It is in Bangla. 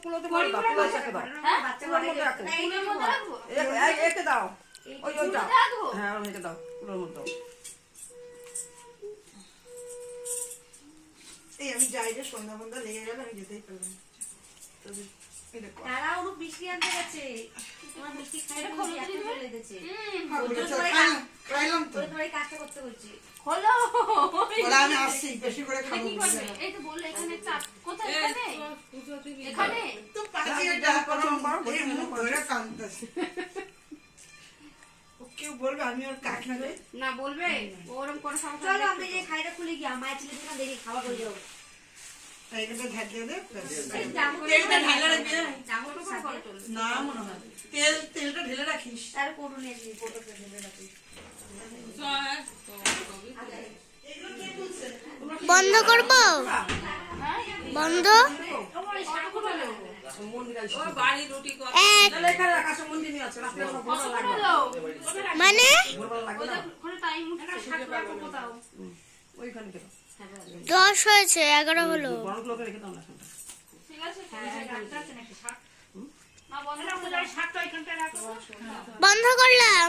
কুলোতে মধ্যে দাও, কুলোর সাথে দাও। কুলোর মধ্যে রাখো। একে দাও। ওইটা। হ্যাঁ, ওইটা দাও। কুলোর মধ্যে দাও। এই আমি যাই যে সন্ধ্যা লেগে গেল, আমি যেতেই পারলাম না। তারা ওর মিষ্টি আনতে গেছে, তোমার মিষ্টি খাইতে চলে লেগেছে। খাইলাম তো। তোমার কাজটা করতে বলছি। হলো বলে আমি আসছি, বেশি করে খাবো। কি করবে? এই তো বললে এখানে চাপ কোথায়? এখানে এখানে তো পাঁচে ডাল করো, এই মুখ ধরে কাঁদতেছে। ও কেউ বলবে আমি ওর কাকি হই? না বলবে ওরকম করে সমস্যা। চলো আমরা যে খাইটা খুলে গিয়ে মায়ের ছেলে দোকান দেখে খাওয়া করে যাবো। এইটা ঢাক দিয়ে দে। তেলটা ঢালা রাখবি চামচ করে করে চলবে। না মনে হয়। তেলটা ঢেলে রাখিস। তার কোটো নিয়ে আসবি, কোটোতে ঢেলে রাখিস। বন্ধ করব? বন্ধ? এক মানে ওইখানে কেন? 10 হয়েছে, 11 হলো। বড় গুলোকে রেখে দাও না। ঠিক আছে ডাক্তার আছে নাকি? না বন্ধ রাখো, শাকটা এখানটা রাখো। বন্ধ করলাম।